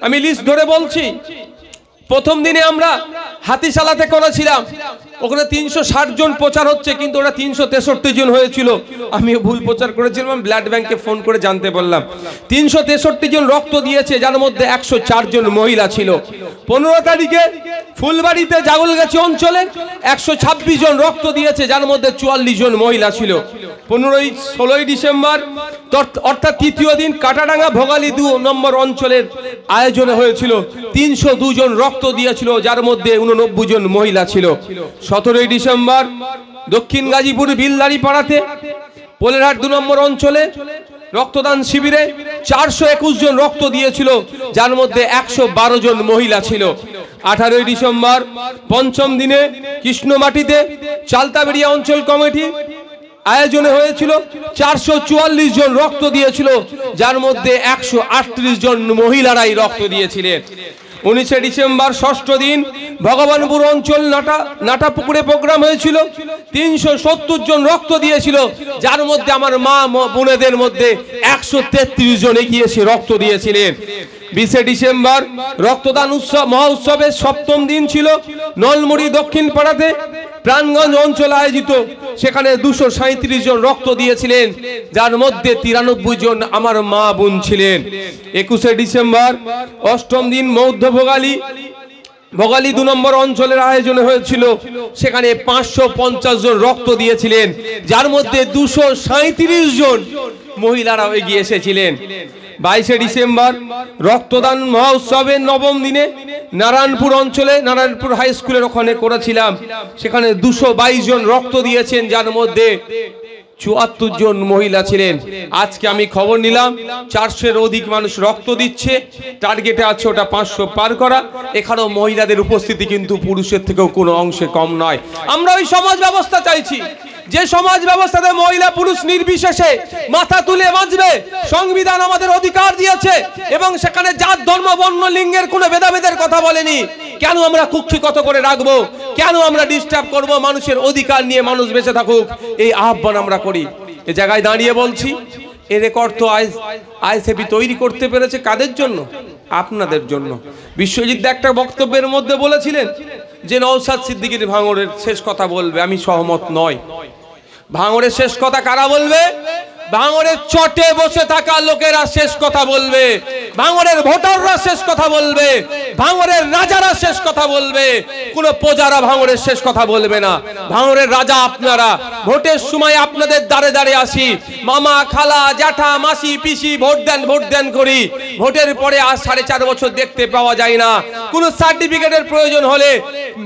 আমি লিস্ট ধরে বলছি। প্রথম দিনে আমরা হাতিশালাতে করেছিলাম, ওখানে 360 জন প্রচার হচ্ছে, কিন্তু ওরা 363 জন হয়েছিল। আমিও ভুল প্রচার করেছিলাম, ব্লাড ব্যাংকে ফোন করে জানতে বললাম 363 জন রক্ত দিয়েছে, যার মধ্যে 104 জন মহিলা ছিল। 15 তারিখে ফুলবাড়িতে জাগলগাছি অঞ্চলে 126 জন রক্ত দিয়েছে, যার মধ্যে 44 জন মহিলা ছিল। 16ই ডিসেম্বর অর্থাৎ তৃতীয় দিন কাটাডাঙ্গা ভোগালী 2 নম্বর অঞ্চলের আয়োজনে হয়েছিল, 302 জন রক্ত দিয়েছিল, যার মধ্যে 89 জন মহিলা ছিল। 17ই ডিসেম্বর দক্ষিণ গাজীপুর বিলদারি পাড়াতে পোলেরহাট 2 নম্বর অঞ্চলে রক্তদান শিবিরে 421 জন রক্ত দিয়েছিল, যার মধ্যে 112 জন মহিলা ছিল। 18ই ডিসেম্বর পঞ্চম দিনে কৃষ্ণমাটিতে চালতাবেড়িয়া অঞ্চল কমিটি আয়োজনে হয়েছিল, 444 জন রক্ত দিয়েছিল, যার মধ্যে 138 জন মহিলারাই রক্ত দিয়েছিলেন। 19 ডিসেম্বর ষষ্ঠ দিন ভগবানপুর অঞ্চল নাটা পুকুরে প্রোগ্রাম হয়েছিল, 370 জন রক্ত দিয়েছিল, যার মধ্যে আমার মা বোনেদের মধ্যে 133 জন এগিয়ে এসে রক্ত দিয়েছিলেন। 20 ডিসেম্বর রক্তদান উৎসব মহোৎসবের সপ্তম দিন ছিল নলমুড়ি দক্ষিণ পাড়াতে প্রাণগঞ্জ অঞ্চল আয়োজিত, সেখানে 237 জন রক্ত দিয়েছিলেন, যার মধ্যে 93 জন আমার মা বোন ছিলেন। 21 ডিসেম্বর অষ্টম দিন মধ্য ভোগালী 2 নম্বর অঞ্চলের আয়োজনে হয়েছিল, সেখানে 550 জন রক্ত দিয়েছিলেন, যার মধ্যে 237 জন মহিলারাও এগিয়ে এসেছিলেন। 22 ডিসেম্বর রক্তদান মহোৎসবের নবম দিনে নারায়ণপুর অঞ্চলে নারায়ণপুর হাই স্কুলের ওখানে করেছিলাম, সেখানে 222 জন রক্ত দিয়েছেন, যার মধ্যে 74 জন মহিলা ছিলেন। আজকে আমি খবর নিলাম 400-এর অধিক মানুষ রক্ত দিচ্ছে, টার্গেটে আছে ওটা 500 পার করা। এখানেও মহিলাদের উপস্থিতি কিন্তু পুরুষের থেকেও কোনো অংশে কম নয়। আমরা ওই সমাজ ব্যবস্থা চাইছি যে সমাজ ব্যবস্থাতে মহিলা পুরুষ নির্বিশেষে মাথা তুলে বাঁচবে। সংবিধান আমাদের অধিকার দিয়েছে এবং সেখানে জাত ধর্ম বর্ণ লিঙ্গের কোনো ভেদাভেদের কথা বলেনি। কেন আমরা কুক্ষিগত করে রাখবো? কেন আমরা ডিস্টার্ব করব? মানুষের অধিকার নিয়ে মানুষ বেঁচে থাকুক, এই আহ্বান আমরা করি। এই জায়গায় দাঁড়িয়ে বলছি, এই রেকর্ড তো আইএসএফ তৈরি করতে পেরেছে কাদের জন্য? আপনাদের জন্য। বিশ্বজিৎ একটা বক্তব্যের মধ্যে বলেছিলেন যে নওশাদ সিদ্দিকীর ভাঙড়ের শেষ কথা বলবে, আমি সহমত নয়। ভাঙড়ের শেষ কথা কারা বলবে? ভাঙড়ের চটে বসে থাকা লোকেরা শেষ কথা বলবে, ভাঙড়ের ভোটাররা শেষ কথা বলবে, ভাঙড়ের রাজারা শেষ কথা বলবে, কোন প্রজারা ভাঙড়ের শেষ কথা বলবে না। ভাঙড়ের রাজা আপনারা। ভোটের সময় আপনাদের দাঁড়ে দাঁড়ে আসি, মামা খালা জ্যাঠা মাসি পিসি ভোট দেন করি। ভোটের পরে আজ 4.5 বছর দেখতে পাওয়া যায় না। কোন সার্টিফিকেটের প্রয়োজন হলে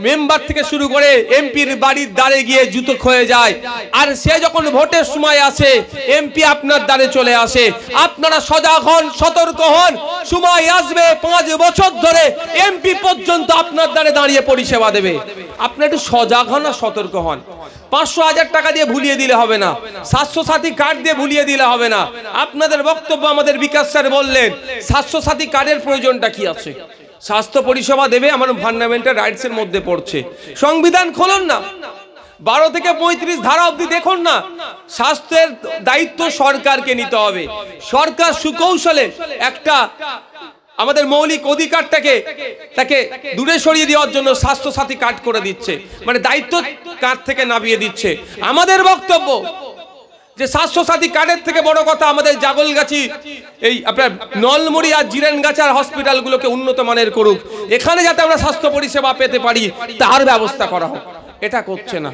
মেম্বার থেকে শুরু করে এমপির বাড়ির দ্বারে গিয়ে জুতো ক্ষয়ে যায়, আর সে যখন ভোটের সময় আসে এমপি আপনার দ্বারে চলে আসে। আপনারা সজাগ হন, সতর্ক হন, সময় আসবে 5 বছর ধরে এমপি পর্যন্ত আপনার দ্বারে দাঁড়িয়ে পরিষেবা দেবে। আপনি একটু সজাগ হন আর সতর্ক হন। 500,000 টাকা দিয়ে ভুলিয়ে দিলে হবে না, 700 সাথী কার্ড দিয়ে ভুলিয়ে দিলে হবে না। আপনাদের বক্তব্য আমাদের বিকাশ স্যার বললেন 700 সাথী কার্ডের প্রয়োজনটা কি আছে? স্বাস্থ্য পরিষেবা দেবে, আমার ফান্ডামেন্টাল রাইটস এর মধ্যে পড়ছে। সংবিধান খুলুন না, 12 থেকে 35 ধারা অবধি দেখুন না। স্বাস্থ্যের দায়িত্ব সরকারকে নিতে হবে। সরকার সুকৌশলে একটা আমাদের মৌলিক অধিকারটাকে তাকে দূরে সরিয়ে দেওয়ার জন্য স্বাস্থ্য সাথী কার্ড করে দিচ্ছে, মানে দায়িত্ব কার থেকে নামিয়ে দিচ্ছে। আমাদের বক্তব্য যে স্বাস্থ্য সাথী কার্ডের থেকে বড় কথা আমাদের জাগলগাছি এই আপনার নলমুড়ি আর জিরেনগাছার হসপিটালগুলোকে উন্নত মানের করুক, এখানে যাতে আমরা স্বাস্থ্য পরিষেবা পেতে পারি তার ব্যবস্থা করা হোক। এটা করছে না,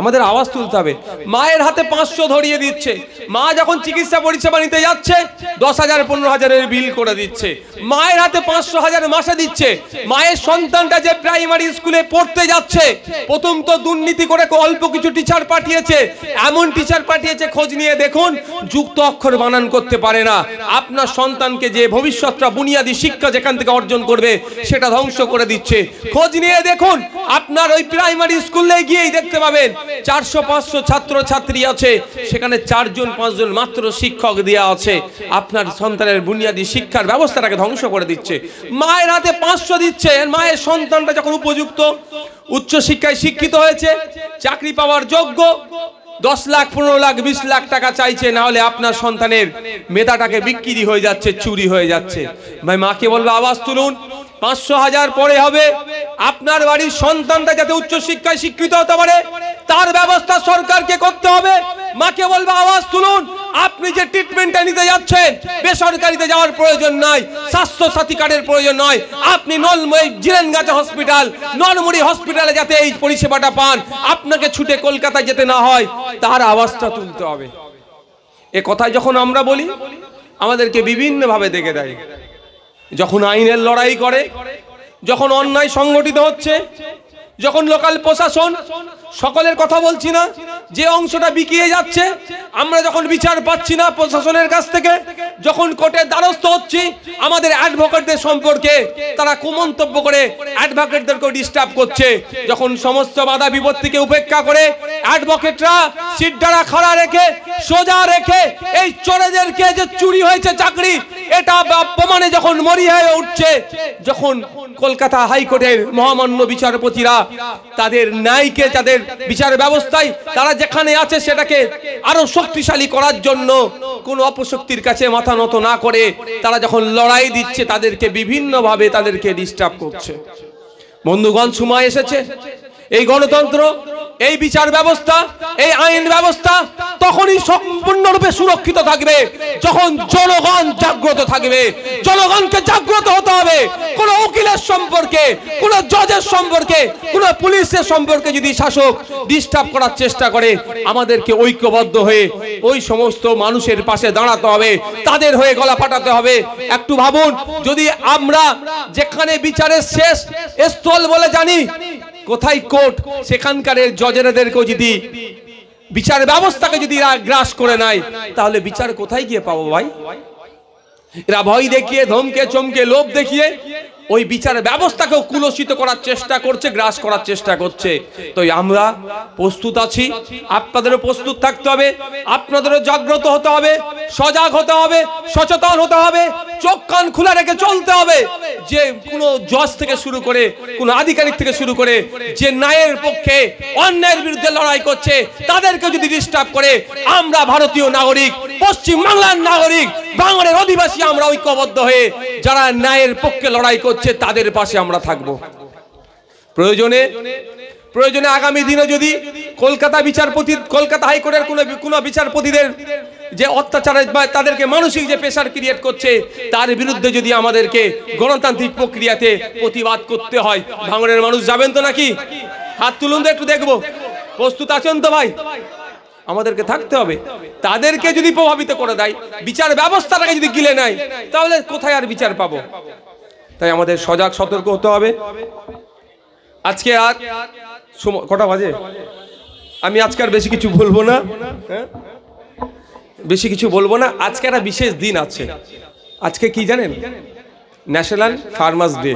আমাদের আওয়াজ তুলতে হবে। মায়ের হাতে 500 ধরিয়ে দিচ্ছে, মা যখন চিকিৎসা পরিষেবা নিতে যাচ্ছে 10,000 15,000-এর বিল করে দিচ্ছে। মায়ের হাতে 500,000 মাসে দিচ্ছে। মায়ের সন্তানটা যে প্রাইমারি স্কুলে পড়তে যাচ্ছে, প্রথম তো দুর্নীতি করে অল্প কিছু টিচার পাঠিয়েছে, এমন টিচার পাঠিয়েছে খোঁজ নিয়ে দেখুন যুক্ত অক্ষর বানান করতে পারে না। আপনার সন্তানকে যে ভবিষ্যৎটা বুনিয়াদী শিক্ষা যেখান থেকে অর্জন করবে সেটা ধ্বংস করে দিচ্ছে। খোঁজ নিয়ে দেখুন আপনার ওই প্রাইমারি স্কুল গিয়েই দেখতে পাবেন 400-500 ছাত্র ছাত্রী আছে, সেখানে 4-5 জন মাত্র শিক্ষক দেওয়া আছে। আপনার সন্তানের বুনিয়াদী শিক্ষার ব্যবস্থাটাকে ধ্বংস করে দিচ্ছে। মায়ের হাতে 500 দিচ্ছে, মায়ের সন্তানটা যখন উপযুক্ত উচ্চ শিক্ষায় শিক্ষিত হয়েছে, চাকরি পাওয়ার যোগ্য, 10 লাখ 15 লাখ 20 লাখ টাকা চাইছে, না হলে আপনার সন্তানের মেধাটাকে বিক্রি হয়ে যাচ্ছে, চুরি হয়ে যাচ্ছে। ভাই মাকে বলবো আওয়াজ তুলুন, 500,000 পরে হবে। আপনার বাড়ির সন্তানটা যাতে উচ্চ শিক্ষায় শিক্ষিত হতে পারে তার ব্যবস্থা সরকারকে করতে হবে। মাকে বলবো আওয়াজ তুলুন, আপনি যে ট্রিটমেন্টটা নিতে যাচ্ছেন বেসরকারিতে যাওয়ার প্রয়োজন নাই, স্বাস্থ্য সাথী কার্ডের প্রয়োজন নয়। আপনি জিরেনগাছা হসপিটাল, নলমুড়ি হসপিটালে যাতে এই পরিষেবাটা পান, আপনাকে ছুটে কলকাতায় যেতে না হয়, তার আওয়াজটা তুলতে হবে। এ কথাই যখন আমরা বলি আমাদেরকে বিভিন্নভাবে দেখে দেয়। যখন আইনের লড়াই করে, যখন অন্যায় সংগঠিত হচ্ছে, যখন লোকাল প্রশাসন, সকলের কথা বলছি না, যে অংশটা বিকিয়ে যাচ্ছে, আমরা যখন বিচার পাচ্ছি না প্রশাসনের কাছ থেকে, যখন কোর্টের দ্বারস্থ হচ্ছি, আমাদের অ্যাডভোকেটদের সম্পর্কে তারা কুমন্তব্য করে অ্যাডভোকেটদেরকে ডিস্টার্ব করছে, যখন সমস্ত বাধা বিপত্তিকে উপেক্ষা করে অ্যাডভোকেটরা সিটডারা খাড়া রেখে সোজা রেখে এই চোরেদেরকে যে চুরি হয়েছে চাকরি এটা প্রমাণে যখন মরি হয়ে উঠছে, যখন কলকাতা হাইকোর্টের মহামান্য বিচারপতিরা তাদের ন্যায়কে, তাদের বিচার ব্যবস্থায় তারা যেখানে আছে সেটাকে আরো শক্তিশালী করার জন্য কোন অপশক্তির কাছে মাথা নত না করে তারা যখন লড়াই দিচ্ছে, তাদেরকে বিভিন্নভাবে তাদেরকে ডিস্টার্ব করছে। বন্ধুগণ, সময় এসেছে এই গণতন্ত্র, এই বিচার ব্যবস্থা, এই আইন ব্যবস্থা তখনই সম্পূর্ণরূপে সুরক্ষিত থাকবে যখন জনগণ জাগ্রত থাকবে। জনগণকে জাগ্রত হতে হবে। কোন উকিলের সম্পর্কে, কোন জজের সম্পর্কে, কোন পুলিশের সম্পর্কে যদি শাসক ডিস্টার্ব করার চেষ্টা করে, আমাদেরকে ঐক্যবদ্ধ হয়ে ওই সমস্ত মানুষের পাশে দাঁড়াতে হবে, তাদের হয়ে গলা ফাটাতে হবে। একটু ভাবুন, যদি আমরা যেখানে বিচারের শেষ স্থল বলে জানি কোথায় কোর্ট, সেখানকার জজেরাদেরকেও যদি বিচার ব্যবস্থাকে যদি গ্রাস করে নেয়, তাহলে বিচার কোথায় গিয়ে পাবো ভাই? এরা ভয় দেখিয়ে, ধমকে চমকে, লোভ দেখিয়ে ওই বিচার ব্যবস্থাকেও কুলসিত করার চেষ্টা করছে, গ্রাস করার চেষ্টা করছে। তো আমরা প্রস্তুত আছি, আপনাদেরও প্রস্তুত থাকতে হবে, আপনাদেরও জাগ্রত হতে হবে, সজাগ হতে হবে, সচেতন হতে হবে, চোখ কান খোলা রেখে চলতে হবে। যে কোনো জজ থেকে শুরু করে, কোনো আধিকারিক থেকে শুরু করে যে ন্যায়ের পক্ষে অন্যায়ের বিরুদ্ধে লড়াই করছে, তাদেরকে যদি ডিস্টার্ব করে, আমরা ভারতীয় নাগরিক, পশ্চিম বাংলার নাগরিক, বাংলার অধিবাসী, আমরা ঐক্যবদ্ধ হয়ে যারা ন্যায়ের পক্ষে লড়াই করছে তাদের পাশে আমরা থাকব। প্রয়োজনে আগামী দিনে যদি কলকাতা হাইকোর্টের কোনো বিচারপতিদের যে অত্যাচার বা তাদেরকে মানসিক যে প্রেসার ক্রিয়েট করছে, তার বিরুদ্ধে যদি আমাদেরকে গণতান্ত্রিক প্রক্রিয়াতে প্রতিবাদ করতে হয়, ভাঙড়ের মানুষ যাবেন তো নাকি? হাত তুলুন তো একটু দেখবো। প্রস্তুত আছেন তো ভাই? আমাদেরকে থাকতে হবে। তাদেরকে যদি প্রভাবিত করে দেয়, বিচার ব্যবস্থাটাকে যদি গিলে নেয়, তাহলে কোথায় আর বিচার পাবো? তাই আমাদের সজাগ সতর্ক হতে হবে। আজকে আর কটা বাজে? আমি আজকে আর বেশি কিছু বলবো না, আজকে একটা বিশেষ দিন আছে। আজকে কি জানেন? National farmers day.